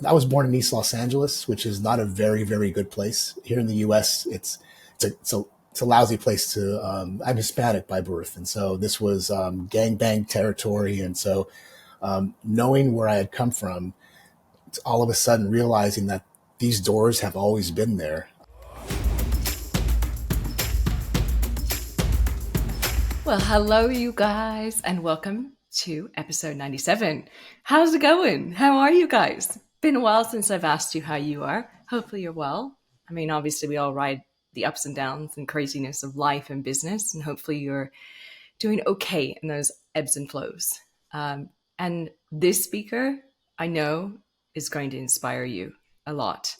I was born in East Los Angeles, which is not a very, very good place. Here in the U.S., it's a lousy place to. I'm Hispanic by birth, and so this was gangbang territory. And so, knowing where I had come from, all of a sudden realizing that these doors have always been there. Well, hello, you guys, and welcome to episode 97. How's it going? How are you guys? Been a while since I've asked you how you are. Hopefully, you're well. I mean, obviously, we all ride the ups and downs and craziness of life and business, and hopefully, you're doing okay in those ebbs and flows. And this speaker, I know, is going to inspire you a lot.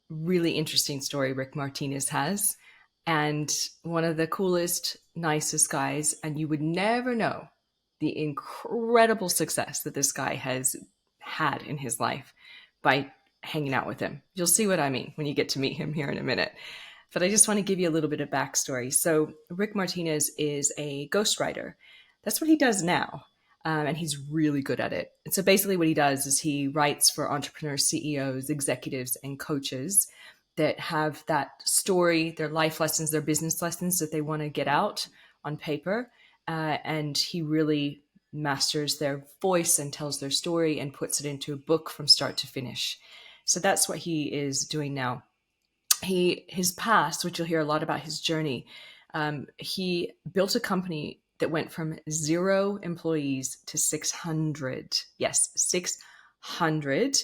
Really interesting story Rick Martinez has, and one of the coolest, nicest guys. And you would never know the incredible success that this guy has had in his life by hanging out with him. You'll see what I mean when you get to meet him here in a minute. But I just want to give you a little bit of backstory. So, Rick Martinez is a ghostwriter. That's what he does now. And he's really good at it. And so basically what he does is he writes for entrepreneurs, CEOs, executives, and coaches that have that story, their life lessons, their business lessons that they want to get out on paper. And he really masters their voice and tells their story and puts it into a book from start to finish. So that's what he is doing now. His past, which you'll hear a lot about his journey, he built a company that went from 0 employees to 600. Yes, 600.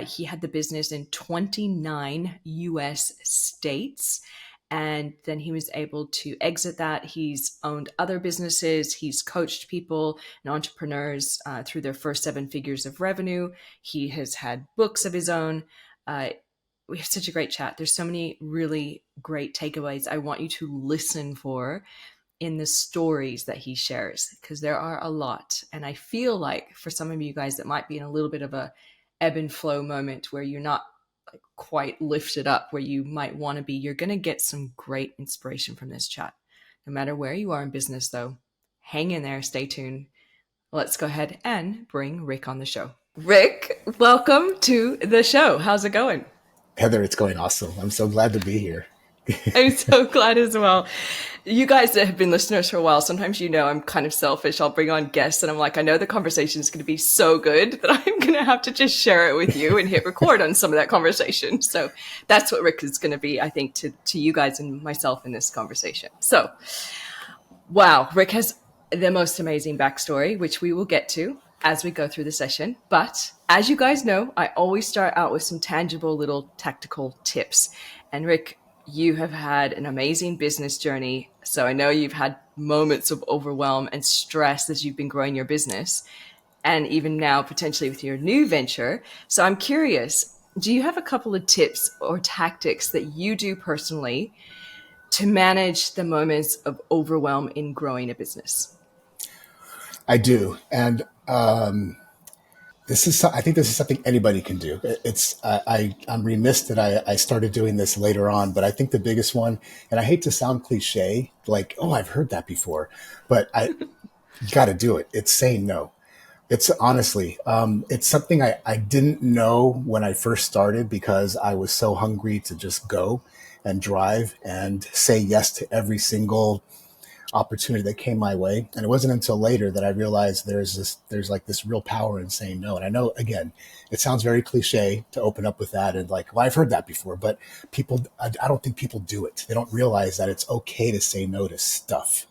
He had the business in 29 US states. And then he was able to exit that. He's owned other businesses. He's coached people and entrepreneurs through their first 7 figures of revenue. He has had books of his own. We have such a great chat. There's so many really great takeaways I want you to listen for in the stories that he shares, because there are a lot. And I feel like for some of you guys that might be in a little bit of a ebb and flow moment where you're not like quite lifted up where you might want to be, you're going to get some great inspiration from this chat. No matter where you are in business though, hang in there, stay tuned. Let's go ahead and bring Rick on the show. Rick, welcome to the show. How's it going? Heather, it's going awesome. I'm so glad to be here. I'm so glad as well. You guys that have been listeners for a while, sometimes you know I'm kind of selfish. I'll bring on guests and I'm like, I know the conversation is going to be so good that I'm going to have to just share it with you and hit record on some of that conversation. So that's what Rick is going to be, I think, to you guys and myself in this conversation. So, wow, Rick has the most amazing backstory, which we will get to as we go through the session. But as you guys know, I always start out with some tangible little tactical tips. And Rick, you have had an amazing business journey. So I know you've had moments of overwhelm and stress as you've been growing your business, and even now potentially with your new venture. So I'm curious, do you have a couple of tips or tactics that you do personally to manage the moments of overwhelm in growing a business? I do. And I think this is something anybody can do. I'm remiss that I started doing this later on, but I think the biggest one, and I hate to sound cliche, like, oh, I've heard that before, but you got to do it. It's saying no. It's honestly, it's something I didn't know when I first started because I was so hungry to just go and drive and say yes to every single opportunity that came my way. And it wasn't until later that I realized there's like this real power in saying no. And I know, again, it sounds very cliche to open up with that and like, well, I've heard that before, but I don't think people do it. They don't realize that it's okay to say no to stuff.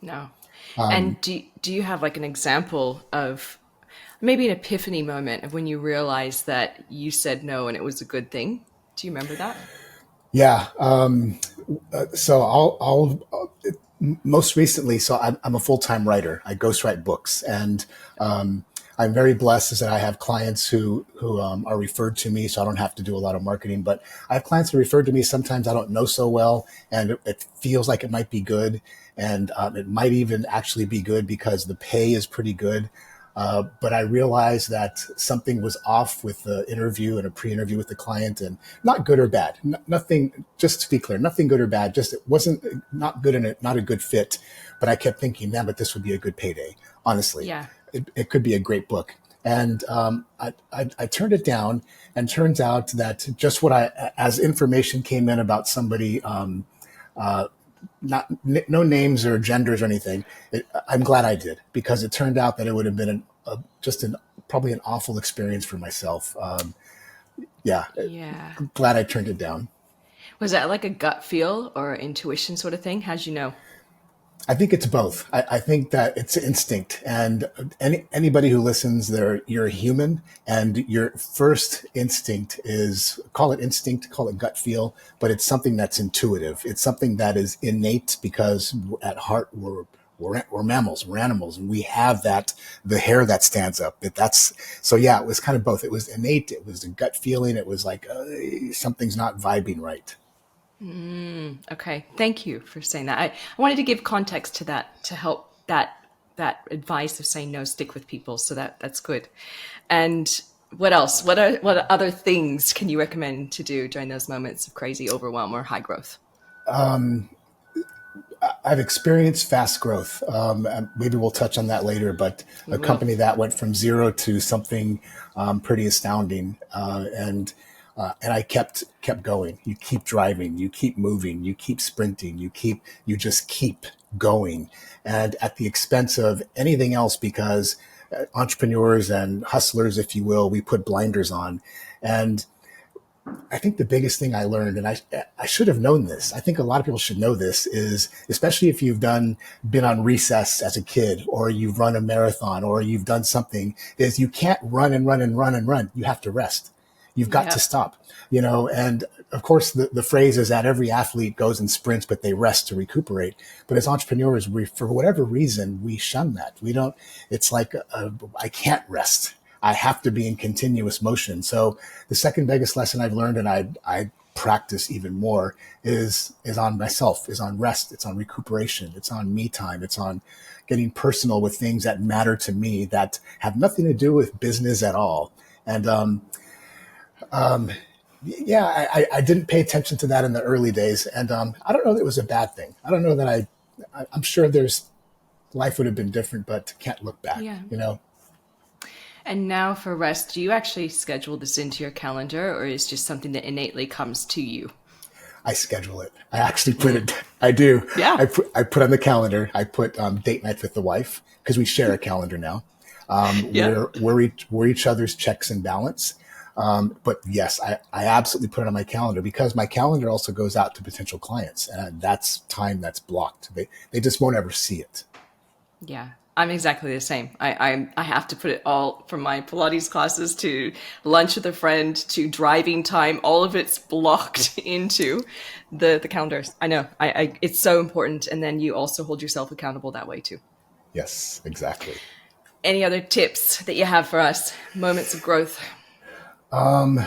No. And do you have like an example of maybe an epiphany moment of when you realized that you said no and it was a good thing? Do you remember that? Yeah. So most recently, so I'm a full-time writer. I ghostwrite books, and I'm very blessed that I have clients who are referred to me, so I don't have to do a lot of marketing. But I have clients who refer to me sometimes I don't know so well, and it feels like it might be good, and it might even actually be good because the pay is pretty good. But I realized that something was off with the interview and a pre-interview with the client, and not good or bad. Nothing, just to be clear, nothing good or bad. Just it wasn't not good and not a good fit. But I kept thinking, man, but this would be a good payday. Honestly, Yeah. it could be a great book. And I turned it down, and turns out that just as information came in about somebody, no names or genders or anything. I'm glad I did, because it turned out that it would have been probably an awful experience for myself. Yeah, Yeah. glad I turned it down. Was that like a gut feel or intuition sort of thing? How'd you know? I think it's both. I think that it's instinct, and anybody who listens, you're a human, and your first instinct is, call it instinct, call it gut feel, but it's something that's intuitive. It's something that is innate, because at heart we're mammals, we're animals, and we have the hair that stands up. That's so. Yeah, it was kind of both. It was innate. It was a gut feeling. It was like something's not vibing right. Okay, thank you for saying that. I wanted to give context to that to help that advice of saying no stick with people. So that's good. And what else? What other things can you recommend to do during those moments of crazy overwhelm or high growth? I've experienced fast growth. And maybe we'll touch on that later, but We a will. company that went from zero to something pretty astounding, and I kept going. You keep driving, you keep moving, you keep sprinting, you just keep going, and at the expense of anything else, because entrepreneurs and hustlers, if you will, we put blinders on, and I think the biggest thing I learned, and I should have known this. I think a lot of people should know this, is especially if you've been on recess as a kid, or you've run a marathon, or you've done something, is you can't run and run and run and run. You have to rest. You've got to Yep. stop, and of course the phrase is that every athlete goes and sprints, but they rest to recuperate. But as entrepreneurs, for whatever reason, we shun that. We don't, it's like, I can't rest. I have to be in continuous motion. So the second biggest lesson I've learned, and I practice even more, is on myself, is on rest, it's on recuperation, it's on me time, it's on getting personal with things that matter to me, that have nothing to do with business at all. And yeah, I didn't pay attention to that in the early days, and I don't know that it was a bad thing. I don't know that I'm sure there's life would have been different, but can't look back. Yeah. You know, And now for rest, do you actually schedule this into your calendar, or is it just something that innately comes to you? I schedule it. I actually put it. I do. Yeah. I put on the calendar. I put date night with the wife, because we share a calendar now. Yeah. We're each other's checks and balance. But yes, I absolutely put it on my calendar, because my calendar also goes out to potential clients, and that's time that's blocked. They just won't ever see it. Yeah, I'm exactly the same. I have to put it all from my Pilates classes to lunch with a friend to driving time. All of it's blocked into the calendars. I know. I it's so important, and then you also hold yourself accountable that way too. Yes, exactly. Any other tips that you have for us? Moments of growth. I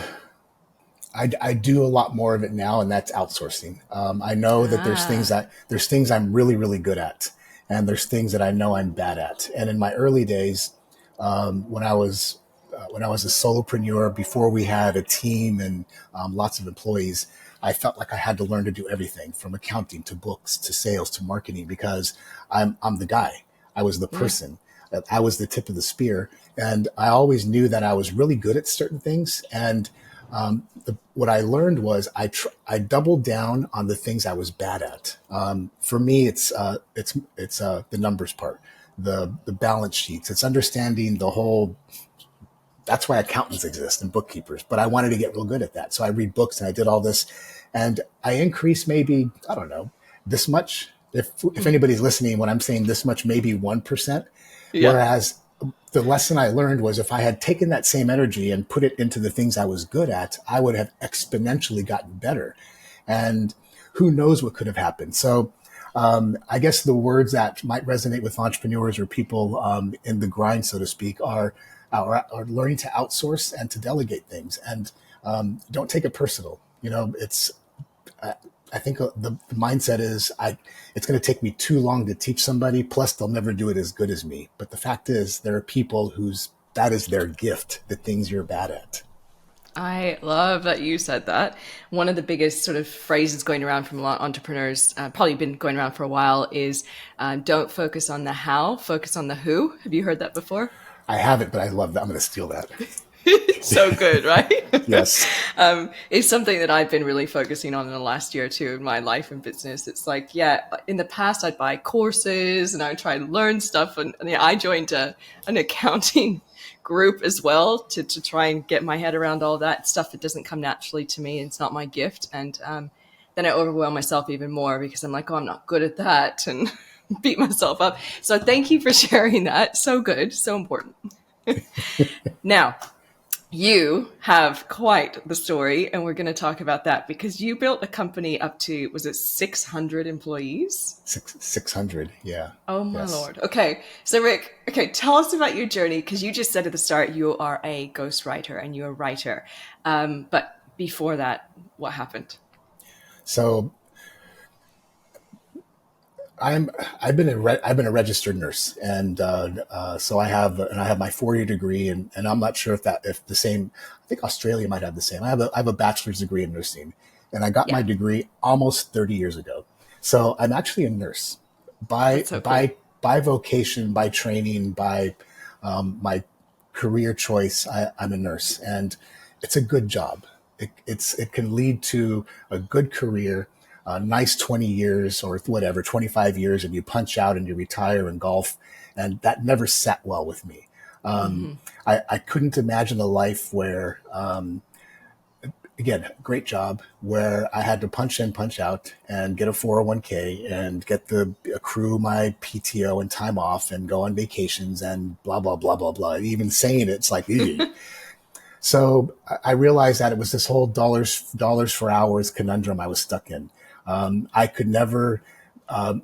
do a lot more of it now, and that's outsourcing. I know that Ah, there's things I'm really really good at, and there's things that I know I'm bad at. And in my early days, when I was a solopreneur, before we had a team and lots of employees, I felt like I had to learn to do everything, from accounting to books to sales to marketing, because I'm the guy. I was the yeah, person. I was the tip of the spear, and I always knew that I was really good at certain things. And what I learned was I doubled down on the things I was bad at. For me, it's the numbers part, the balance sheets. It's understanding the whole. That's why accountants exist and bookkeepers. But I wanted to get real good at that, so I read books and I did all this, and I increased maybe, I don't know, this much. If anybody's listening, when I'm saying this much, maybe 1%. yeah. Whereas the lesson I learned was, if I had taken that same energy and put it into the things I was good at, I would have exponentially gotten better. And who knows what could have happened. So I guess the words that might resonate with entrepreneurs or people in the grind, so to speak, are learning to outsource and to delegate things, and don't take it personal. I, I think the mindset is, it's going to take me too long to teach somebody. Plus, they'll never do it as good as me. But the fact is, there are people whose that is their gift, the things you're bad at. I love that you said that. One of the biggest sort of phrases going around from a lot of entrepreneurs, probably been going around for a while, is don't focus on the how, focus on the who. Have you heard that before? I haven't, but I love that. I'm going to steal that. So good, right? Yes. It's something that I've been really focusing on in the last year or two in my life and business. It's like, yeah, in the past I'd buy courses and I'd try to learn stuff. And yeah, I joined an accounting group as well to try and get my head around all that stuff that doesn't come naturally to me. It's not my gift. And then I overwhelm myself even more because I'm like, oh, I'm not good at that, and beat myself up. So thank you for sharing that. So good. So important. Now, you have quite the story, and we're going to talk about that because you built a company up to, was it 600 employees? 600. Yeah. Oh my Yes. Lord. Okay. So Rick, okay, tell us about your journey because you just said at the start you are a ghostwriter and you're a writer. But before that, what happened? So I'm I've been a registered nurse, and so I have my 4 year degree, and I'm not sure if the same. I think Australia might have the same. I have a bachelor's degree in nursing, and I got my Yeah, degree almost 30 years ago. So I'm actually a nurse by that's so cool. vocation, by training, by my career choice. I'm a nurse, and it's a good job. It can lead to a good career, a nice 20 years or whatever, 25 years, and you punch out and you retire and golf. And that never sat well with me. Um, Hmm. I couldn't imagine a life where, again, great job, where I had to punch in, punch out, and get a 401k and get the accrue my PTO and time off and go on vacations and blah, blah, blah, blah, blah. Even saying it's like, ew. So I realized that it was this whole dollars for hours conundrum I was stuck in. I could never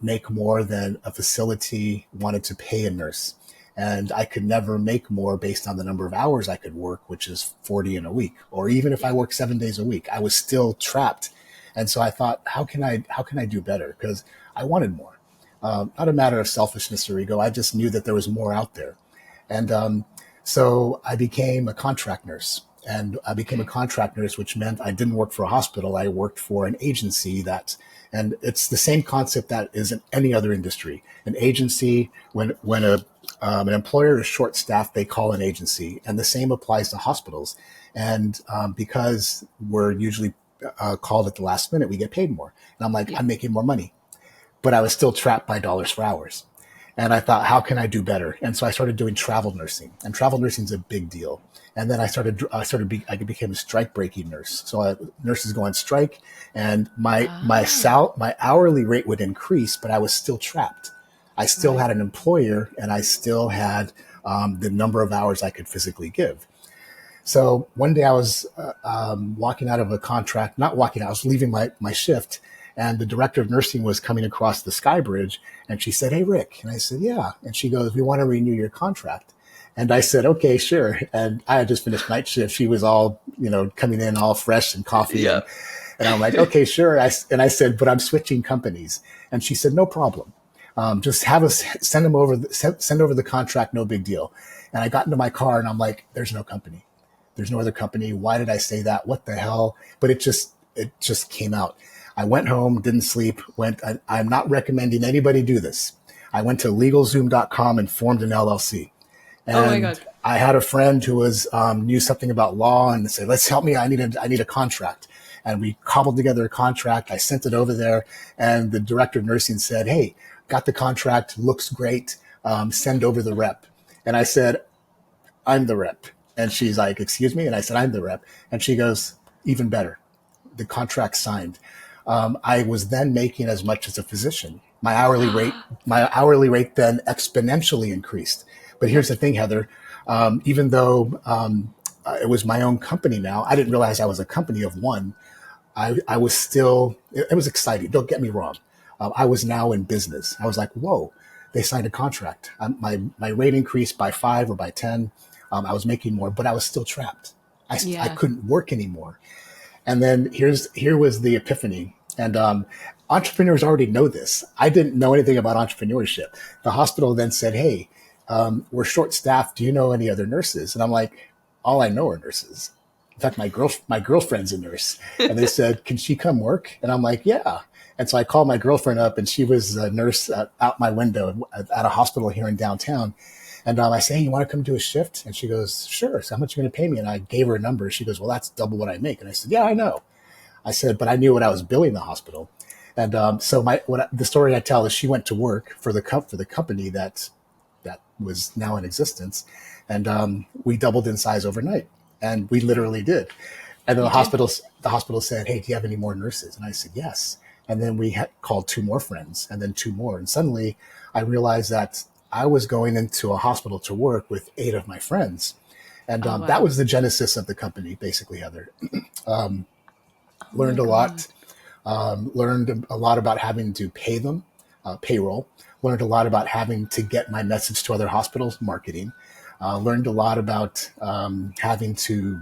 make more than a facility wanted to pay a nurse. And I could never make more based on the number of hours I could work, which is 40 in a week. Or even if I Yeah. work 7 days a week, I was still trapped. And so I thought, how can I do better? Because I wanted more. Not a matter of selfishness or ego. I just knew that there was more out there. And so I became a contract nurse. And I became a Okay. contract nurse, which meant I didn't work for a hospital. I worked for an agency and it's the same concept that is in any other industry. An agency, when an employer is short staffed, they call an agency. And the same applies to hospitals. And because we're usually called at the last minute, we get paid more. And I'm like, Yeah. I'm making more money, but I was still trapped by dollars for hours. And I thought, how can I do better? And so I started doing travel nursing, and travel nursing is a big deal. And then I became a strike breaking nurse. So nurses go on strike, and Ah, my hourly rate would increase, but I was still trapped. I still right. had an employer, and I still had the number of hours I could physically give. So one day I was walking out of a contract, not walking out, I was leaving my shift, and the director of nursing was coming across the sky bridge, and she said, "Hey, Rick." And I said, "Yeah." And she goes, "We want to renew your contract." And I said, "Okay, sure." And I had just finished night shift. She was all, coming in all fresh and coffee. Yeah. And I'm like, "Okay, sure." And I said, "But I'm switching companies." And she said, "No problem. Just have us send over the contract. No big deal." And I got into my car and I'm like, "There's no company. There's no other company. Why did I say that? What the hell?" But it just came out. I went home, didn't sleep, I'm not recommending anybody do this. I went to legalzoom.com and formed an LLC. Oh my And God. I had a friend who knew something about law and said, "Let's help me. I need a contract." And we cobbled together a contract. I sent it over there, and the director of nursing said, "Hey, got the contract. Looks great. Send over the rep." And I said, "I'm the rep." And she's like, "Excuse me?" And I said, "I'm the rep." And she goes, "Even better. The contract signed." I was then making as much as a physician. My hourly rate then exponentially increased. But here's Yep. the thing, Heather. Even though it was my own company now, I didn't realize I was a company of one. I was still, it was exciting. Don't get me wrong. I was now in business. I was like, whoa, they signed a contract. My rate increased by 5 or by 10. I was making more, but I was still trapped. I Yeah. couldn't work anymore. And then here was the epiphany. And entrepreneurs already know this. I didn't know anything about entrepreneurship. The hospital then said, "Hey, we're short staffed. Do you know any other nurses?" And I'm like, "All I know are nurses." In fact, my girlfriend's a nurse, and they said, "Can she come work?" And I'm like, "Yeah." And so I called my girlfriend up, and she was a nurse out my window at a hospital here in downtown. And I say, hey, you want to come do a shift? And she goes, sure. So how much are you going to pay me? And I gave her a number. She goes, well, that's double what I make. And I said, yeah, I know. I said, but I knew what I was billing the hospital. And so the story I tell is she went to work for the company that was now in existence, and we doubled in size overnight, and we literally did. And then You did? the hospital said, "Hey, do you have any more nurses?" And I said, "Yes." And then we had called two more friends, and then two more, and suddenly I realized that I was going into a hospital to work with eight of my friends, and Oh, that wow. was the genesis of the company, basically, Heather. Oh, my Learned a God. lot learned a lot about having to pay them, payroll. Learned a lot about having to get my message to other hospitals, marketing. Learned a lot about having to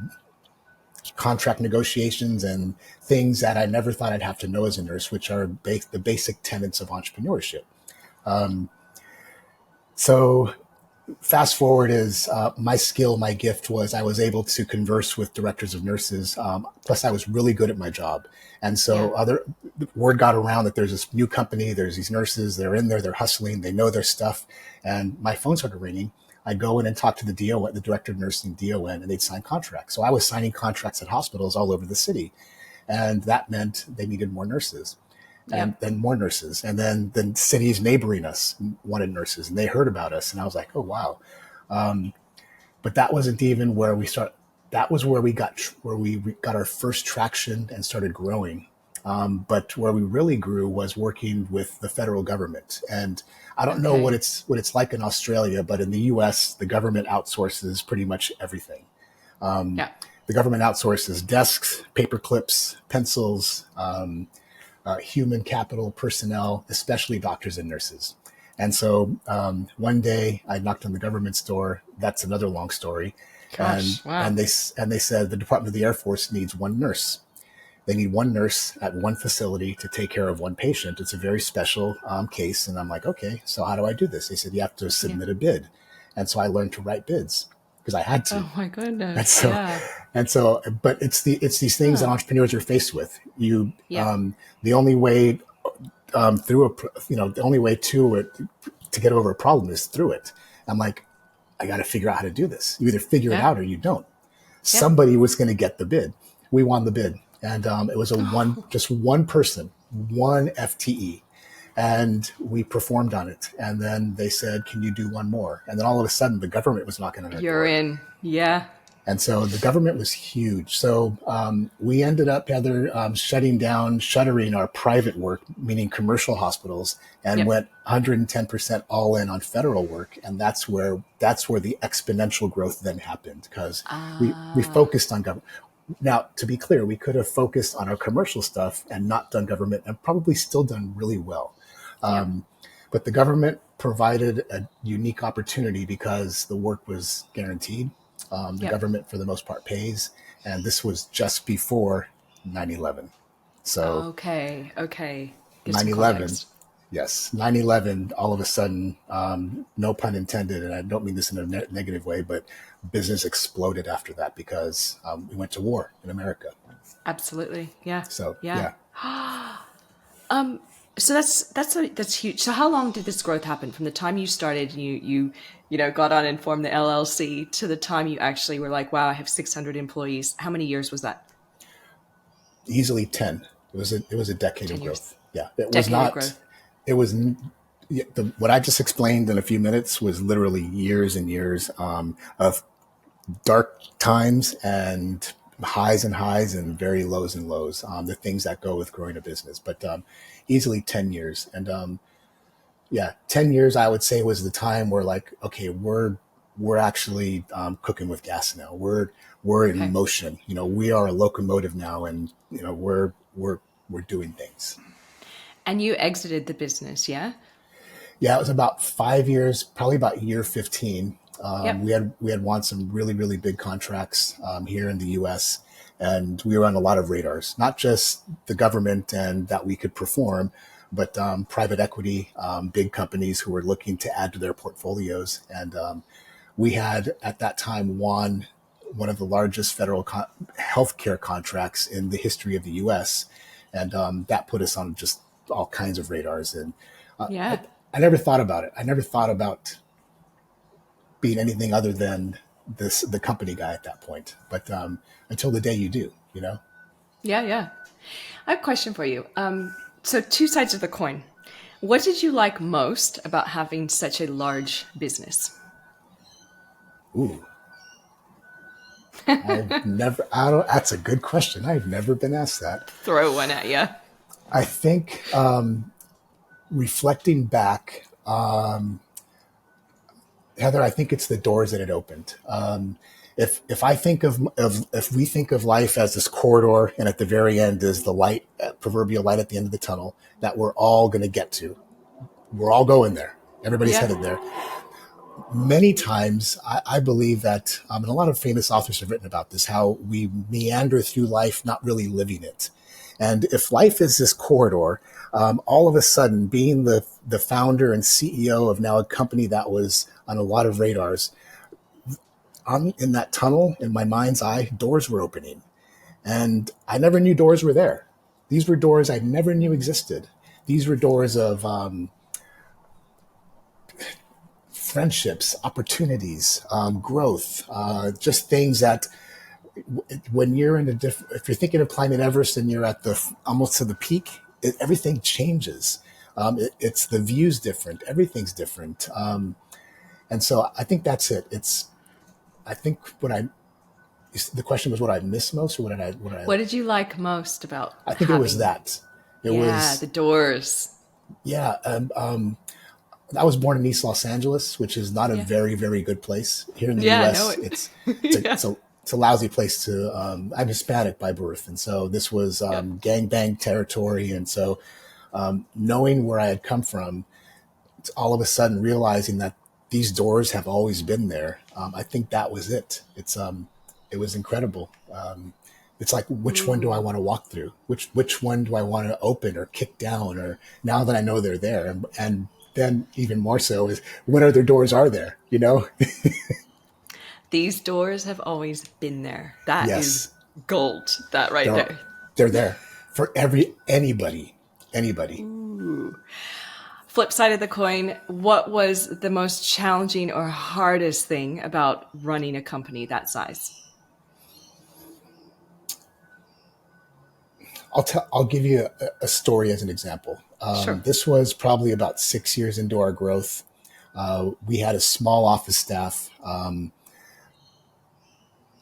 contract negotiations and things that I never thought I'd have to know as a nurse, which are the basic tenets of entrepreneurship. Um, so fast forward is my skill, my gift was I was able to converse with directors of nurses. Plus, I was really good at my job, and Yeah. so word got around that there's this new company. There's these nurses. They're in there. They're hustling. They know their stuff. And my phone started ringing. I'd go in and talk to the DON, the director of nursing DON, and they'd sign contracts. So I was signing contracts at hospitals all over the city, and that meant they needed more nurses and Yep. then more nurses. And then the cities neighboring us wanted nurses, and they heard about us. And I was like, oh, wow. Um, but that wasn't even where we start. That was where we got our first traction and started growing. But where we really grew was working with the federal government. And I don't know Okay. what it's like in Australia, but in the U.S., the government outsources pretty much everything. Um, Yeah. the government outsources desks, paper clips, pencils, human capital personnel, especially doctors and nurses. And so one day I knocked on the government's door. That's another long story, Gosh. Wow. and they said the Department of the Air Force needs one nurse. They need one nurse at one facility to take care of one patient. It's a very special case, and I'm like, okay, so how do I do this? They said you have to Yeah. submit a bid, and so I learned to write bids because I had to. Oh, my And goodness. so, Yeah. but it's these things that Huh. entrepreneurs are faced with. Yep. The only way the only way to it to get over a problem is through it. I'm like, I got to figure out how to do this. You either figure it Yeah. out or you don't. Yep. Somebody was going to get the bid. We won the bid, and it was just one person, one FTE, and we performed on it. And then they said, "Can you do one more?" And then all of a sudden, the government was knocking on our You're door. in. Yeah. And so the government was huge. So we ended up, Heather, shuttering our private work, meaning commercial hospitals, and Yep. went 110% all in on federal work. And that's where the exponential growth then happened because we Ah. focused on government. Now, to be clear, we could have focused on our commercial stuff and not done government and probably still done really well. Yep. Um, but the government provided a unique opportunity because the work was guaranteed. The Yep. government, for the most part, pays. And this was just before 9/11. So Okay. Okay. Give some 9/11, context. yes, 9/11, all of a sudden, no pun intended, and I don't mean this in a negative way, but business exploded after that because we went to war in America. Absolutely. Yeah. So, Yeah. yeah. Um, so that's huge. So how long did this growth happen from the time you started and you got on and formed the LLC to the time you actually were like, wow, I have 600 employees. How many years was that? Easily 10. It was a decade of 10 years. growth. Yeah, it was Decade of not. growth. It was what I just explained in a few minutes was literally years and years of dark times and highs and very lows and lows. The things that go with growing a business, but easily 10 years. And yeah, 10 years I would say was the time where like, okay, we're actually cooking with gas now. We're in Okay. motion. You know, we are a locomotive now, and you know we're doing things. And you exited the business, yeah? Yeah, it was about 5 years, probably about year 15. Yep. We had won some really big contracts here in the U.S. and we were on a lot of radars, not just the government and that we could perform, but private equity, big companies who were looking to add to their portfolios. And we had at that time won one of the largest federal healthcare contracts in the history of the U.S. And that put us on just all kinds of radars. And uh, I, Yeah. I never thought about it. I never thought about being anything other than the company guy at that point. But until the day you do, you know. Yeah, yeah. I have a question for you. So, two sides of the coin. What did you like most about having such a large business? Ooh, I don't. That's a good question. I've never been asked that. Throw one at you. I think reflecting back, Heather, I think it's the doors that it opened. If I think of if we think of life as this corridor, and at the very end is the light, proverbial light at the end of the tunnel that we're all going to get to. We're all going there. Everybody's Yeah. headed there. Many times, I believe that, and a lot of famous authors have written about this, how we meander through life, not really living it. And if life is this corridor, all of a sudden, being the founder and CEO of now a company that was on a lot of radars, in that tunnel, in my mind's eye, doors were opening. And I never knew doors were there. These were doors I never knew existed. These were doors of friendships, opportunities, growth, just things that when you're in if you're thinking of climbing Everest and you're at almost to the peak, everything changes. It's the view's different. Everything's different. And so I think that's it. I think the question was what I miss most, or What did you like most about I think it was having? that. It Yeah, the was, doors. yeah. I was born in East Los Angeles, which is not a Yeah. very, very good place. Here in the Yeah, I know U.S., it. it's a, Yeah. it's a, it's a lousy place to, I'm Hispanic by birth. And so this was Yep. gangbang territory. And so knowing where I had come from, all of a sudden realizing that these doors have always been there. I think that was it. It was incredible. It's like, which one do I Ooh. want to walk through? Which one do I want to open or kick down? Or now that I know they're there, and then even more so is what other doors are there? You know? These doors have always been there. That is Yes, gold. That right they're there. they're there for anybody. Ooh. Flip side of the coin, what was the most challenging or hardest thing about running a company that size? I'll give you a story as an example. Sure. This was probably about 6 years into our growth. We had a small office staff.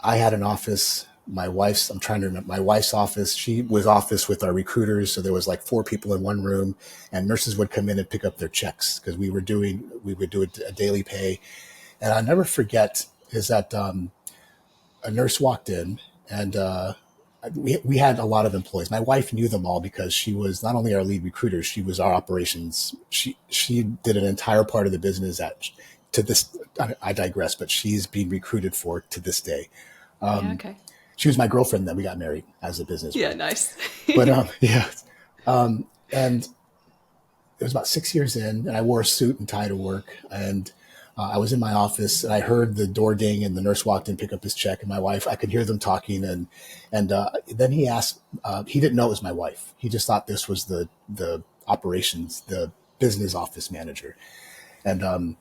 I had an office. I'm trying to remember my wife's office. She was office with our recruiters. So there was like 4 people in one room, and nurses would come in and pick up their checks because we would do a daily pay. And I'll never forget is that a nurse walked in, and we had a lot of employees. My wife knew them all because she was not only our lead recruiter, she was our operations. She did an entire part of the business to this. I digress, but she's being recruited for to this day. Yeah, okay. She was my girlfriend that we got married as the business Yeah, grew. nice. But yeah, and it was about 6 years in, and I wore a suit and tie to work, and I was in my office, and I heard the door ding, and the nurse walked in, pick up his check, and my wife. I could hear them talking, and then he asked. He didn't know it was my wife. He just thought this was the operations, the business office manager, and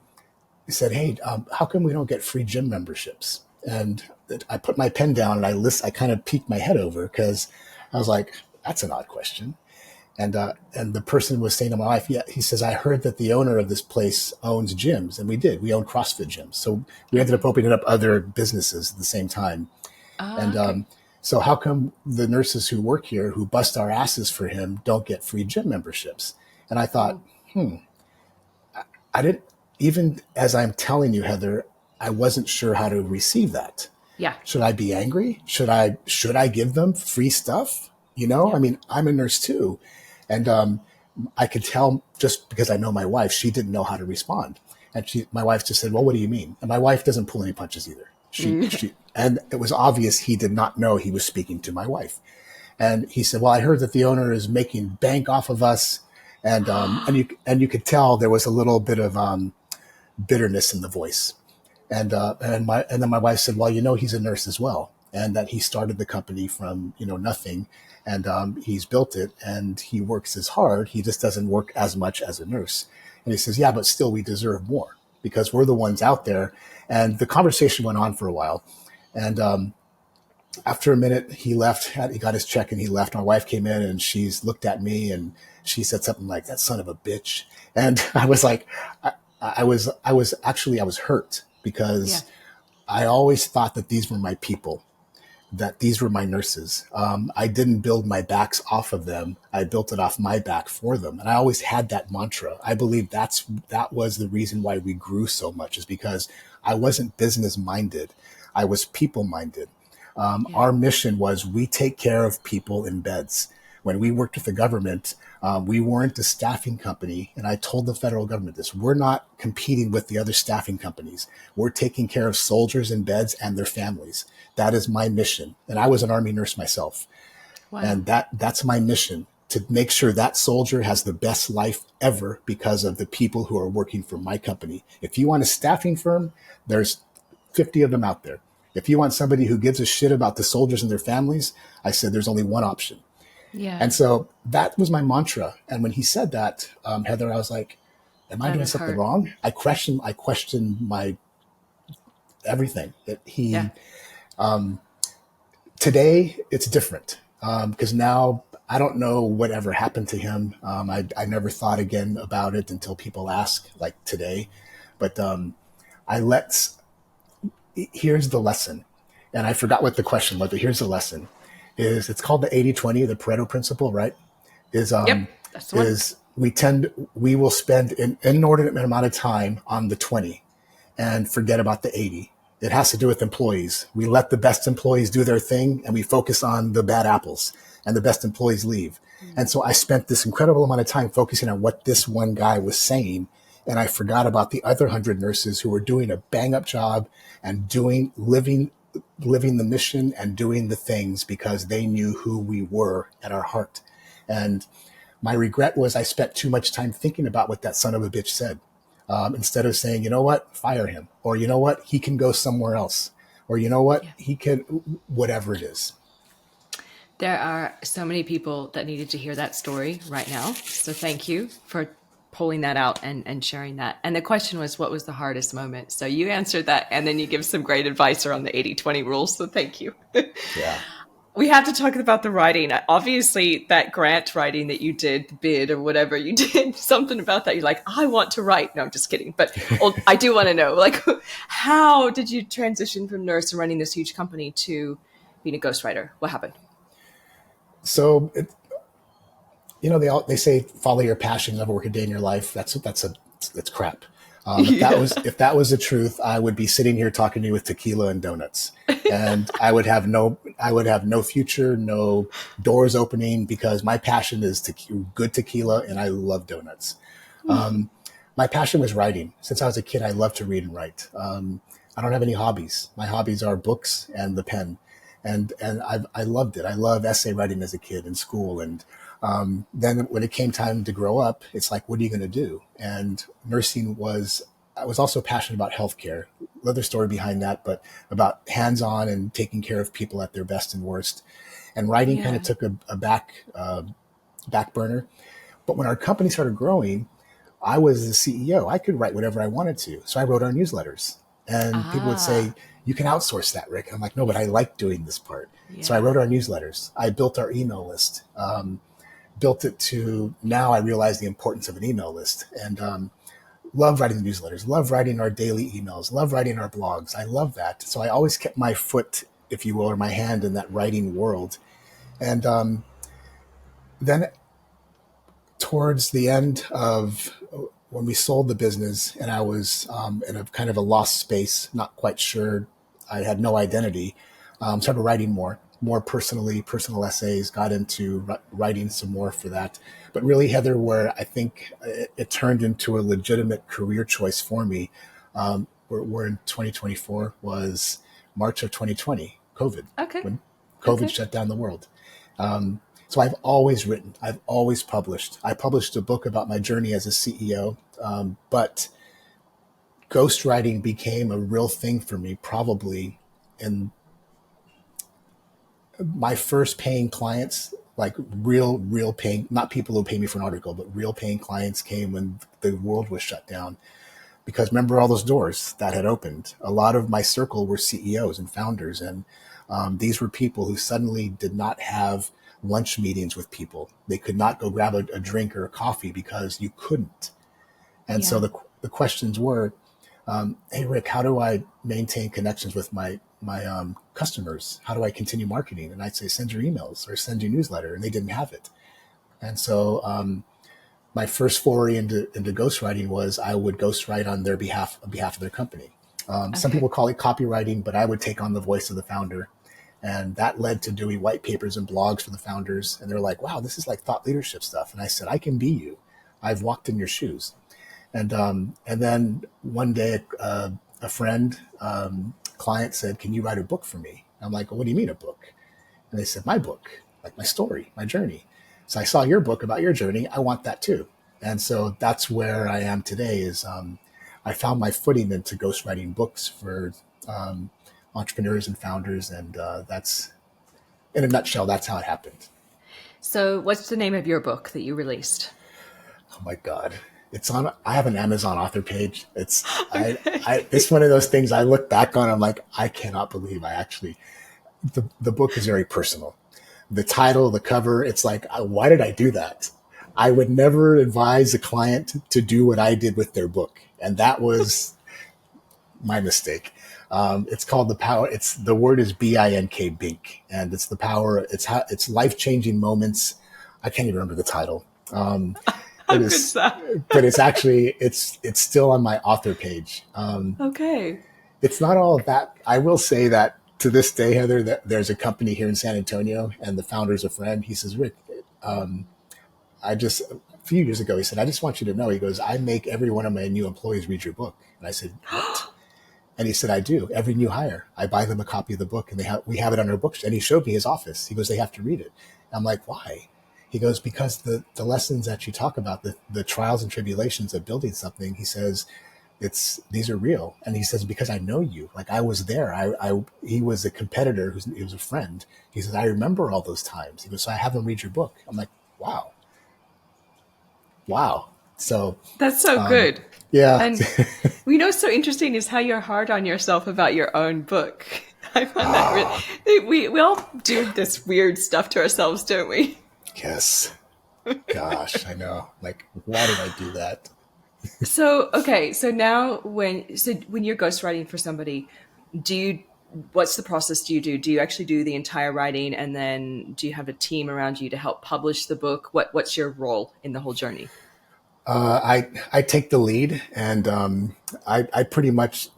he said, "Hey, how come we don't get free gym memberships?" And I put my pen down, and I kind of peeked my head over because I was like, "That's an odd question." And the person was saying to my wife, yeah, he says, I heard that the owner of this place owns gyms. And we did. We own CrossFit gyms. So we ended up Okay. opening up other businesses at the same time. And Okay. so how come the nurses who work here, who bust our asses for him, don't get free gym memberships? And I thought, Ooh. I didn't, even as I'm telling you, Heather, I wasn't sure how to receive that. Yeah. Should I be angry? Should I give them free stuff? You know, I Yep. mean, I'm a nurse too. And I could tell just because I know my wife, she didn't know how to respond. And my wife just said, well, what do you mean? And my wife doesn't pull any punches either. And it was obvious he did not know he was speaking to my wife. And he said, well, I heard that the owner is making bank off of us. And you could tell there was a little bit of bitterness in the voice. And then my wife said, well, he's a nurse as well, and that he started the company from nothing, and he's built it, and he works as hard. He just doesn't work as much as a nurse. And he says, yeah, but still, we deserve more. because we're the ones out there. And the conversation went on for a while. And after a minute, he left. He got his check and he left. My wife came in and she's looked at me and she said something like, "That son of a bitch." And I was like, I was hurt Yeah. because I always thought that these were my people, that these were my nurses. I didn't build my backs off of them. I built it off my back for them. And I always had that mantra. I believe that was the reason why we grew so much, is because I wasn't business minded. I was people minded. Yeah. Our mission was, we take care of people in beds. When we worked with the government, we weren't a staffing company. And I told the federal government this: we're not competing with the other staffing companies. We're taking care of soldiers in beds and their families. That is my mission. And I was an Army nurse myself. Wow. And that's my mission, to make sure that soldier has the best life ever because of the people who are working for my company. If you want a staffing firm, there's 50 of them out there. If you want somebody who gives a shit about the soldiers and their families, I said there's only one option. Yeah. And so that was my mantra. And when he said that, Heather, I was like, am I That doing would something hurt. wrong? I questioned my everything. Yeah. Today it's different, because now I don't know whatever happened to him. I never thought again about it until people ask, like today. But I let here's the lesson, and I forgot what the question was, but here's the lesson: is it's called the 80-20, the Pareto principle, right? Is Yep. That's the one. is we will spend an inordinate amount of time on the 20 and forget about the 80. It has to do with employees. We let the best employees do their thing and we focus on the bad apples, and the best employees leave. Mm. And so I spent this incredible amount of time focusing on what this one guy was saying. And I forgot about the other 100 nurses who were doing a bang up job and living the mission and doing the things because they knew who we were at our heart. And my regret was I spent too much time thinking about what that son of a bitch said, instead of saying, you know what, fire him, or you know what, he can go somewhere else, or you know what, Yeah. he can, whatever it is. There are so many people that needed to hear that story right now. So thank you for pulling that out and sharing that. And the question was, what was the hardest moment? So you answered that, and then you give some great advice around the 80-20 rule. So thank you. Yeah. We have to talk about the writing. Obviously, that grant writing that you did, bid or whatever you did, something about that. You're like, I want to write. No, I'm just kidding. But I do want to know, like, how did you transition from nurse and running this huge company to being a ghostwriter? What happened? So they say follow your passion, never work a day in your life. That's crap. Yeah. If that was the truth, I would be sitting here talking to you with tequila and donuts, and I would have no future, no doors opening, because my passion is good tequila and I love donuts. My passion was writing. Since I was a kid, I loved to read and write. I don't have any hobbies. My hobbies are books and the pen, and I loved it. I love essay writing as a kid in school, and then when it came time to grow up, it's like, what are you going to do? And nursing was. I was also passionate about healthcare. Another story behind that, but about hands-on and taking care of people at their best and worst. And writing kind of Yeah. took a back burner. But when our company started growing, I was the CEO. I could write whatever I wanted to. So I wrote our newsletters. And people would say, Ah, you can outsource that, Rick. I'm like, no, but I like doing this part. So I yeah. wrote our newsletters. I built our email list, built it to now I realize the importance of an email list. And love writing the newsletters, love writing our daily emails, love writing our blogs. I love that. So I always kept my foot, if you will, or my hand in that writing world. And then towards the end of when we sold the business, and I was in a kind of a lost space, not quite sure, I had no identity. Started writing more personal essays. Got into writing some more for that. But really, Heather, where I think it turned into a legitimate career choice for me, we're in 2024, was March of 2020, COVID, Okay. when COVID Okay. shut down the world. So I've always written. I've always published. I published a book about my journey as a CEO, but ghostwriting became a real thing for me probably in my first paying clients, like real paying, not people who pay me for an article, but real paying clients came when the world was shut down. because remember all those doors that had opened. A lot of my circle were CEOs and founders, and these were people who suddenly did not have lunch meetings with people. They could not go grab a drink or a coffee because you couldn't. And so Yeah. the questions were, hey Rick, how do I maintain connections with my customers? How do I continue marketing? And I'd say send your emails or send your newsletter, and they didn't have it. And so my first foray into ghostwriting was I would ghostwrite on behalf of their company. Some Okay. people call it copywriting, but I would take on the voice of the founder. And that led to doing white papers and blogs for the founders. And they're like, wow, this is like thought leadership stuff. And I said, I can be you. I've walked in your shoes. And then one day, a friend, client said, can you write a book for me? I'm like, well, what do you mean a book? And they said, my book, like my story, my journey. So I saw your book about your journey. I want that too. And so that's where I am today is I found my footing into ghostwriting books for um, entrepreneurs and founders. And that's, in a nutshell, that's how it happened. So, what's the name of your book that you released? Oh my God. It's on, I have an Amazon author page. Okay. It's one of those things I look back on. I'm like, I cannot believe the book is very personal. The title, the cover, it's like, why did I do that? I would never advise a client to do what I did with their book. And that was my mistake. It's called The Power. It's the word is BINK, Bink. And it's the power. It's life-changing moments. I can't even remember the title. It How good's is, that? but it's actually, it's still on my author page. Okay. It's not all of that. I will say that to this day, Heather, that there's a company here in San Antonio, and the founder's a friend. He says, Rick, a few years ago, he said, I just want you to know, he goes, I make every one of my new employees read your book. And I said, what? And he said, I do. Every new hire, I buy them a copy of the book, and we have it on our books. And he showed me his office. He goes, they have to read it. I'm like, why? He goes, because the lessons that you talk about, the trials and tribulations of building something, he says, these are real. And he says, because I know you, like I was there. He was a competitor he was a friend. He says, I remember all those times. He goes, so I have him read your book. I'm like, wow, wow. So, That's so um, good. yeah, And we know so interesting is how you're hard on yourself about your own book. I find that we all do this weird stuff to ourselves, don't we? yes, gosh, I know. Like, why did I do that? So, okay, so now when you're ghostwriting for somebody, do you what's the process do you do? Do you actually do the entire writing and then do you have a team around you to help publish the book? What's your role in the whole journey? I take the lead, and I pretty much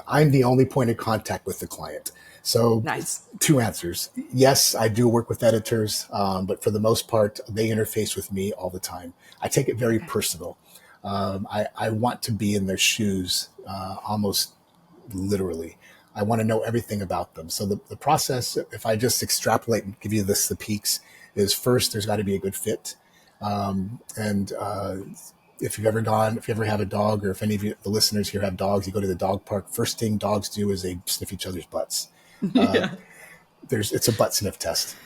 I'm the only point of contact with the client. So Nice. two answers. Yes, I do work with editors, but for the most part, they interface with me all the time. I take it very Okay. personal. I want to be in their shoes, almost literally. I want to know everything about them. So the process, if I just extrapolate and give you the peaks, is first, there's got to be a good fit. And if you ever have a dog, or if any of you, the listeners here have dogs, you go to the dog park. First thing dogs do is they sniff each other's butts. Uh, Yeah. it's a butt sniff test.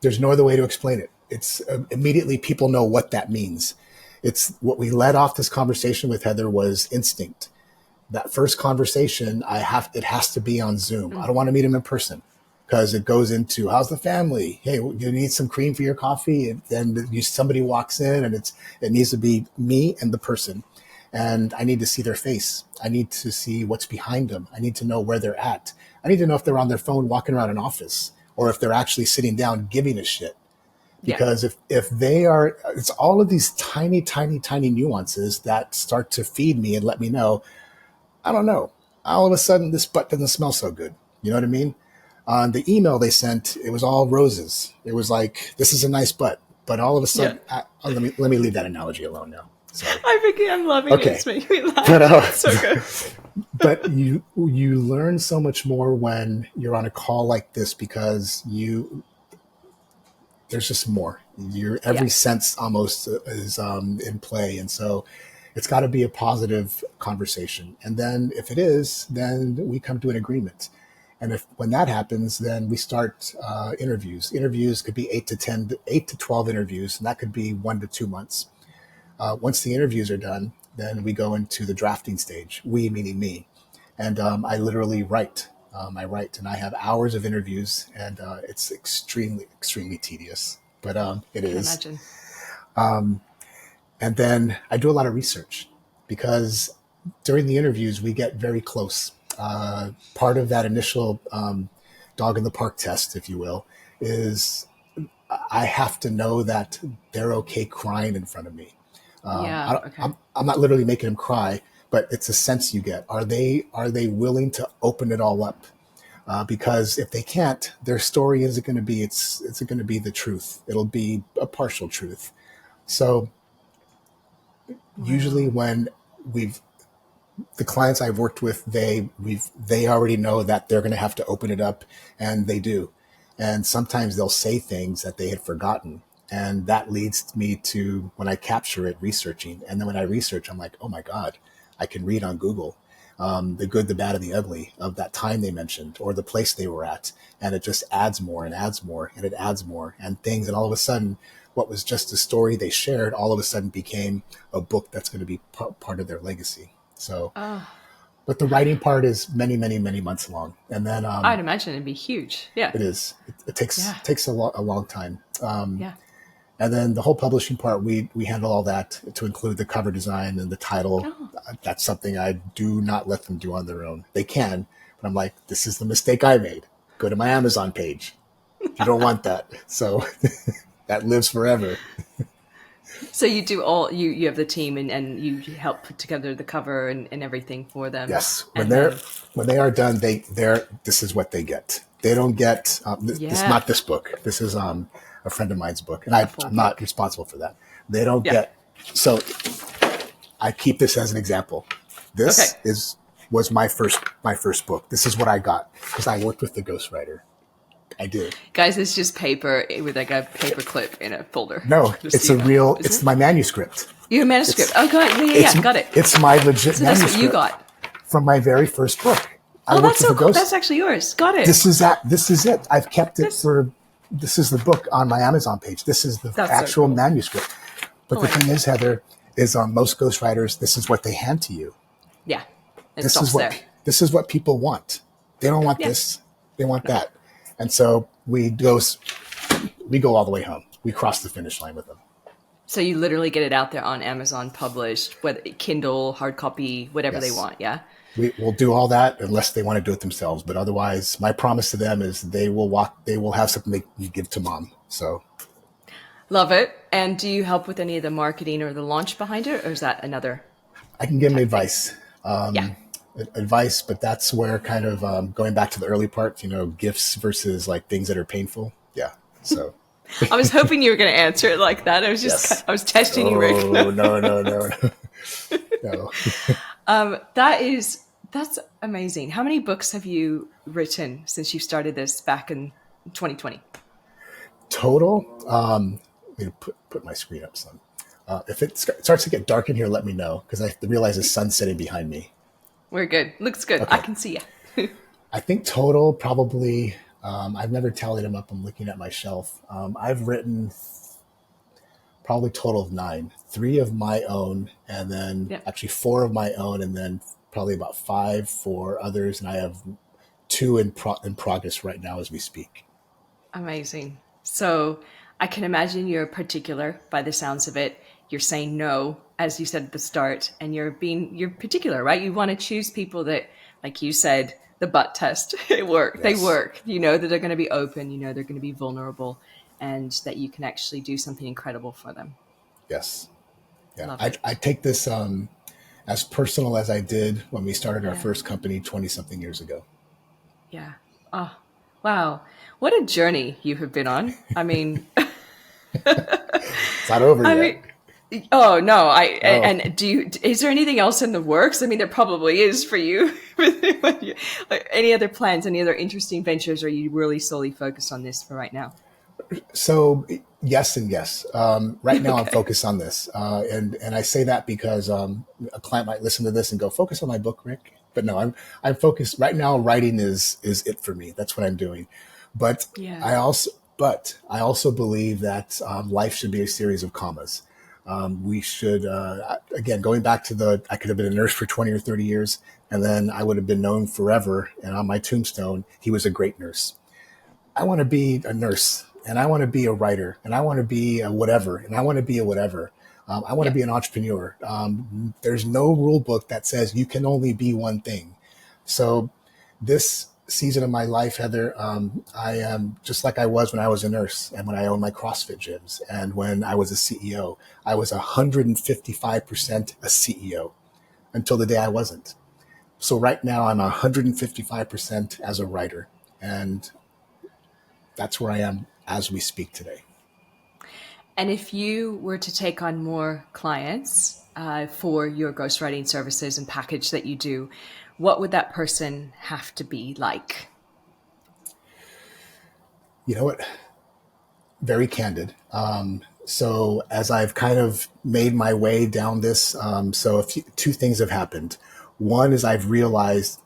There's no other way to explain it. It's immediately people know what that means. It's what we led off this conversation with, Heather, was instinct. That first conversation, it has to be on Zoom. I don't want to meet him in person, because it goes into, how's the family? Hey, you need some cream for your coffee? And then somebody walks in, and it needs to be me and the person. And I need to see their face. I need to see what's behind them. I need to know where they're at. I need to know if they're on their phone walking around an office, or if they're actually sitting down giving a shit. Yeah. Because if they are, it's all of these tiny, tiny, tiny nuances that start to feed me and let me know, I don't know. All of a sudden, this butt doesn't smell so good. You know what I mean? On the email they sent, it was all roses. It was like, this is a nice butt. But all of a Yeah. sudden, let me leave that analogy alone now. Sorry. I'm loving it. Okay, It's making me but laugh. It's so good. you learn so much more when you're on a call like this, because there's just more. Your Yeah. every sense almost is in play, and so it's got to be a positive conversation. And then if it is, then we come to an agreement. And if when that happens, then we start interviews. Interviews could be 8 to 12 interviews, and that could be 1 to 2 months. Once the interviews are done, then we go into the drafting stage. We meaning me, and I literally write. I write, and I have hours of interviews, and it's extremely tedious, but it Can is. imagine. And then I do a lot of research because during the interviews we get very close. Part of that initial dog in the park test, if you will, is I have to know that they're okay crying in front of me. Yeah. Okay. I'm not literally making them cry, but it's a sense you get. Are they willing to open it all up? Because if they can't, their story isn't going to be it's going to be the truth. It'll be a partial truth. So usually Wow. when we've the clients I've worked with, they already know that they're going to have to open it up, and they do. And sometimes they'll say things that they had forgotten, and that leads me to when I capture it, researching. And then when I research, I'm like, oh my god, I can read on Google the good, the bad, and the ugly of that time they mentioned or the place they were at, and it just adds more and adds more and it adds more and things, and all of a sudden what was just a story they shared all of a sudden became a book that's going to be part of their legacy. So, Oh, but the writing part is many months long, and then I'd imagine it'd be huge. Yeah. it is. It Yeah. takes a long time. Yeah. And then the whole publishing part, we handle all that to include the cover design and the title. Oh. That's something I do not let them do on their own. They can, but I'm like, this is the mistake I made. Go to my Amazon page. You don't want that. So that lives forever. So you do all you have the team and you help put together the cover and everything for them, Yes, and then when they are done, they're this is what they get. They don't get this. yeah, Not this book. This is a friend of mine's book, and a full I'm not book. responsible for that. They don't Yeah. get. So I keep this as an example. Okay. This is was my first book. This is what I got because I worked with the ghostwriter. I did. Guys, it's just paper with like a paper clip in a folder. No, Just so it's you a know. real. Isn't It's it? my manuscript. Your manuscript. It's Oh god, yeah, it's got it. it's my legit So that's what you manuscript got. from my very first book. I Oh, worked that's with so a cool. ghost. That's actually yours. Got it. This is it. I've kept it This for. This is the book on my Amazon page. This is the that's so actual cool. manuscript. But Oh the my thing god. is, Heather, is most ghostwriters. This is what they hand to you. Yeah. It stops there. This is what people want. They don't want Yeah. this. They want No. that. And so we go all the way home. We cross the finish line with them. So you literally get it out there on Amazon, published, whether Kindle, hard copy, whatever they Yes. want. Yeah. We'll do all that unless they want to do it themselves. But otherwise, my promise to them is they will have something they give to mom. So Love it. And do you help with any of the marketing or the launch behind it, or is that another I can give them type thing? advice. Yeah. Advice, but that's where kind of going back to the early part, gifts versus like things that are painful. Yeah. So I was hoping you were going to answer it like that. yes. I was testing you, Rick. Oh no. No. That's amazing. How many books have you written since you started this back in 2020? Total. Let me put my screen up, son. If it starts to get dark in here, let me know because I realize the sun's setting behind me. We're good. Looks good. I Okay. can see you. I think total probably. I've never tallied them up. I'm looking at my shelf. I've written probably total of 9, 3 of my own, and then Yeah. actually 4 of my own, and then probably about 5 for others. And I have 2 in progress right now as we speak. Amazing. So I can imagine you're particular by the sounds of it. You're saying no, as you said at the start, and you're particular, right? You want to choose people that, like you said, the butt test. It work. They Yes. work. You know that they're going to be open. You know they're going to be vulnerable, and that you can actually do something incredible for them. Yes. Yeah. Love I it. take this as personal as I did when we started our Yeah. first company 20 something years ago. Yeah. Oh, wow. What a journey you have been on. I mean, It's not over I yet. mean, oh no, Oh, and is there anything else in the works? I mean, there probably is for you. Like, any other plans, any other interesting ventures, or are you really solely focused on this for right now? so yes and yes. Right now, I'm Okay. focused on this, and I say that because a client might listen to this and go, "Focus on my book, Rick." But no, I'm focused right now. Writing is it for me. That's what I'm doing. But Yeah. I also but I also believe that life should be a series of commas. We should, again, going back to I could have been a nurse for 20 or 30 years, and then I would have been known forever. And on my tombstone, he was a great nurse. I want to be a nurse, and I want to be a writer, and I want to be a whatever, and I want to be a whatever. I want to Yeah. be an entrepreneur. There's no rule book that says you can only be one thing. So this season of my life, Heather, I am just like I was when I was a nurse and when I owned my CrossFit gyms and when I was a CEO. I was 155% a CEO until the day I wasn't. So right now I'm 155% as a writer. And that's where I am as we speak today. And if you were to take on more clients for your ghostwriting services and package that you do, what would that person have to be like? You know what? Very candid. So as I've kind of made my way down this, two things have happened. One is I've realized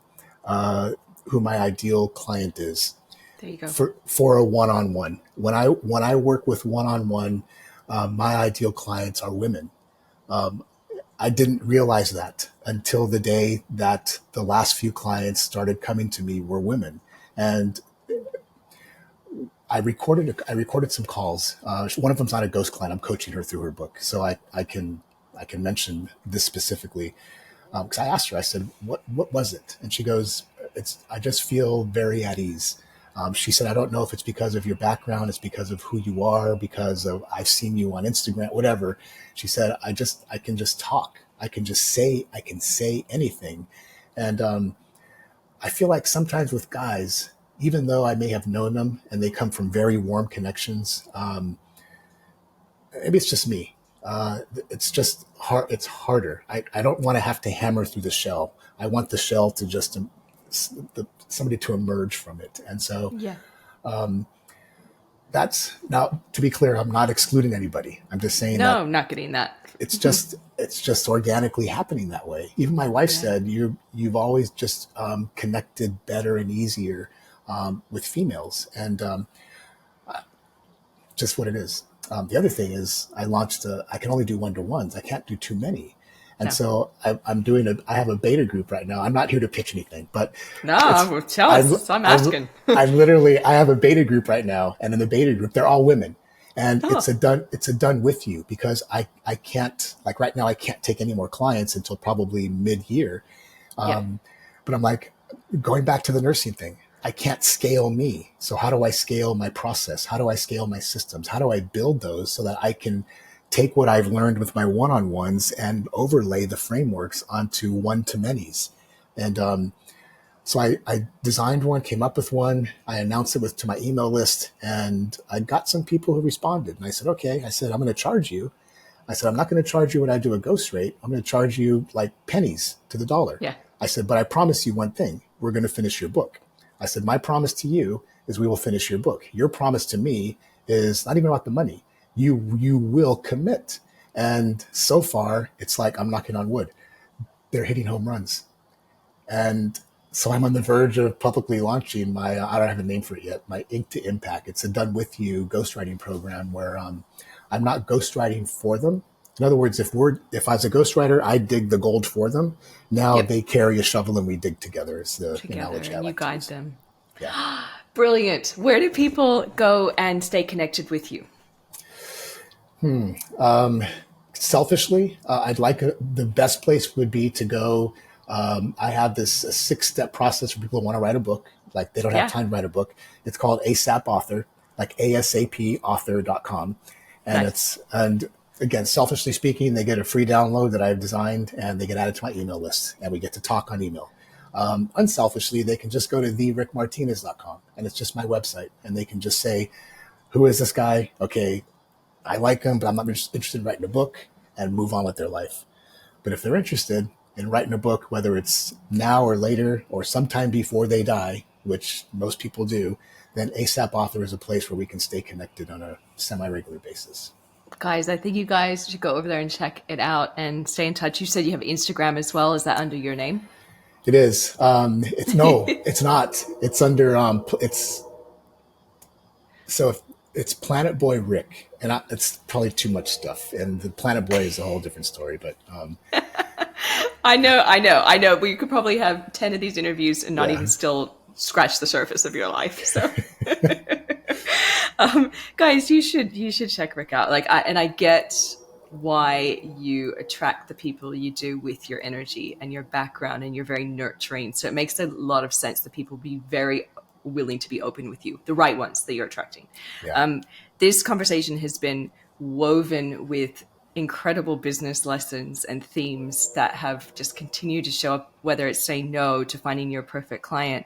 who my ideal client is There you go. for a one-on-one. When I work with one-on-one, my ideal clients are women. I didn't realize that until the day that the last few clients started coming to me were women, and I recorded some calls. One of them's not a ghost client. I'm coaching her through her book, so I can mention this specifically because I asked her. I said, "What was it?" And she goes, "It's I just feel very at ease." She said, "I don't know if it's because of your background, it's because of who you are, because of I've seen you on Instagram, whatever." She said, I can just talk. I can say anything," and I feel like sometimes with guys, even though I may have known them and they come from very warm connections, maybe it's just me. It's just hard. It's harder. I don't want to have to hammer through the shell. I want the shell to just somebody to emerge from it. And so Yeah. that's now to be clear. I'm not excluding anybody. I'm just saying No, that I'm not getting that. it's just organically happening that way. Even my wife Yeah. said you've always just connected better and easier with females, and just what it is. The other thing is I can only do one-to-ones. I can't do too many. And No. so I have a beta group right now. I'm not here to pitch anything, but it's, No, tell I'm, us. I'm I'm, asking. I have a beta group right now. And in the beta group, they're all women. And Oh, it's a done with you because I can't, like right now, I can't take any more clients until probably mid-year. yeah. But I'm like, going back to the nursing thing, I can't scale me. So how do I scale my process? How do I scale my systems? How do I build those so that I can take what I've learned with my one-on-ones and overlay the frameworks onto one-to-manys? And so I designed one, came up with one. I announced it to my email list, and I got some people who responded. And I said, okay. I said, I'm going to charge you. I said, I'm not going to charge you when I do a ghost rate. I'm going to charge you like pennies to the dollar. Yeah. I said, but I promise you one thing. We're going to finish your book. I said, my promise to you is we will finish your book. Your promise to me is not even about the money. You will commit. And so far, it's like I'm knocking on wood. They're hitting home runs. And so I'm on the verge of publicly launching I don't have a name for it yet, my Ink to Impact. It's a done with you ghostwriting program where I'm not ghostwriting for them. In other words, if I was a ghostwriter, I dig the gold for them. Now Yep. they carry a shovel and we dig together. It's the Together analogy I and you like to guide use. them. Yeah. Brilliant. Where do people go and stay connected with you? Selfishly, the best place would be to go. I have this a 6-step process for people who want to write a book, like they don't have Yeah. time to write a book. It's called ASAP Author, like ASAPauthor.com. And Nice. and again, selfishly speaking, they get a free download that I've designed and they get added to my email list and we get to talk on email. Unselfishly, they can just go to therickmartinez.com and it's just my website and they can just say, who is this guy? Okay, I like him, but I'm not interested in writing a book and move on with their life. But if they're interested in writing a book, whether it's now or later or sometime before they die, which most people do, then ASAP Author is a place where we can stay connected on a semi-regular basis. Guys, I think you guys should go over there and check it out and stay in touch. You said you have Instagram as well. Is that under your name? It is. It's no, it's not. It's under. It's so. It's Planet Boy Rick, and it's probably too much stuff. And the Planet Boy is a whole different story. But I know. We could probably have 10 of these interviews and not yeah, even still scratch the surface of your life. So, guys, you should check Rick out. I get why you attract the people you do with your energy and your background, and you're very nurturing. So it makes a lot of sense that people be very willing to be open with you, the right ones that you're attracting. yeah, Um, this conversation has been woven with incredible business lessons and themes that have just continued to show up, whether it's saying no to finding your perfect client,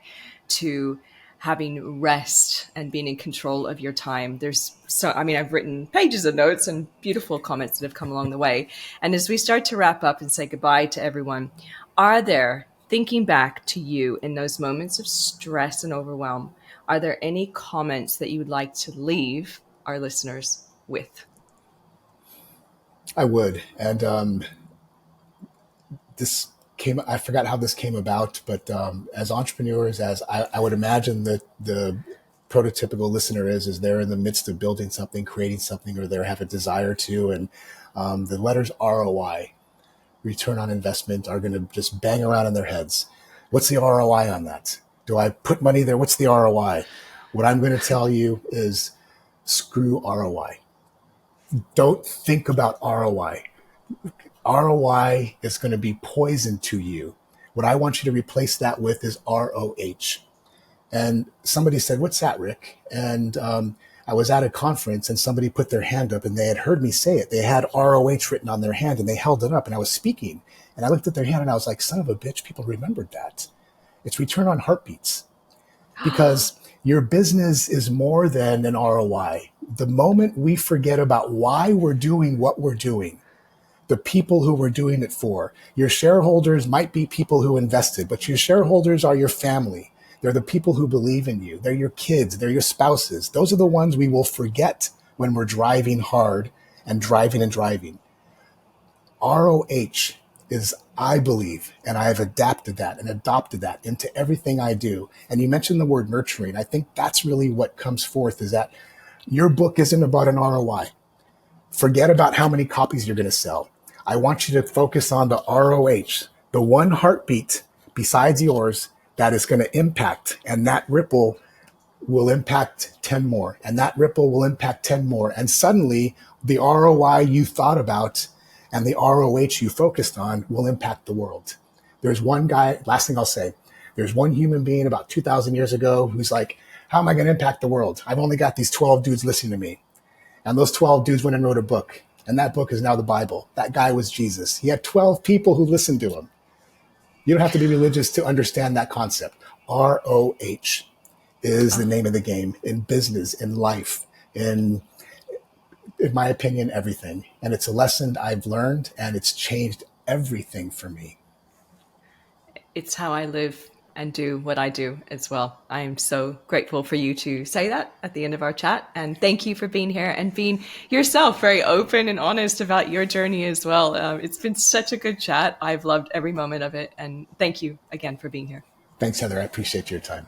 to having rest and being in control of your time. I've written pages of notes and beautiful comments that have come along the way. And as we start to wrap up and say goodbye to everyone, are there, thinking back to you in those moments of stress and overwhelm, are there any comments that you would like to leave our listeners with? I would. And this came, I forgot how this came about, but as entrepreneurs, as I would imagine that the prototypical listener is they're in the midst of building something, creating something, or they have a desire to. And the letters ROI, return on investment, are going to just bang around in their heads. What's the ROI on that? Do I put money there? What's the ROI? What I'm going to tell you is screw ROI. Don't think about ROI. ROI is going to be poison to you. What I want you to replace that with is ROH. And somebody said, "What's that, Rick?" And I was at a conference and somebody put their hand up and they had heard me say it. They had ROH written on their hand and they held it up and I was speaking. And I looked at their hand and I was like, son of a bitch, people remembered that. It's return on heartbeats, because your business is more than an ROI. The moment we forget about why we're doing what we're doing, the people who we're doing it for. Your shareholders might be people who invested, but your shareholders are your family. They're the people who believe in you. They're your kids. They're your spouses. Those are the ones we will forget when we're driving hard and driving and driving. ROH is, I believe, and I have adapted that and adopted that into everything I do. And you mentioned the word nurturing. I think that's really what comes forth, is that your book isn't about an ROI. Forget about how many copies you're going to sell. I want you to focus on the ROH, the one heartbeat besides yours that is going to impact, and that ripple will impact 10 more, and that ripple will impact 10 more. And suddenly the ROI you thought about and the ROH you focused on will impact the world. There's one guy, last thing I'll say, there's one human being about 2,000 years ago who's like, how am I going to impact the world? I've only got these 12 dudes listening to me. And those 12 dudes went and wrote a book. And that book is now the Bible. That guy was Jesus. He had 12 people who listened to him. You don't have to be religious to understand that concept. ROH is the name of the game in business, in life, in my opinion, everything. And it's a lesson I've learned, and it's changed everything for me. It's how I live and do what I do as well. I'm so grateful for you to say that at the end of our chat. And thank you for being here and being yourself, very open and honest about your journey as well. It's been such a good chat. I've loved every moment of it. And thank you again for being here. Thanks, Heather. I appreciate your time.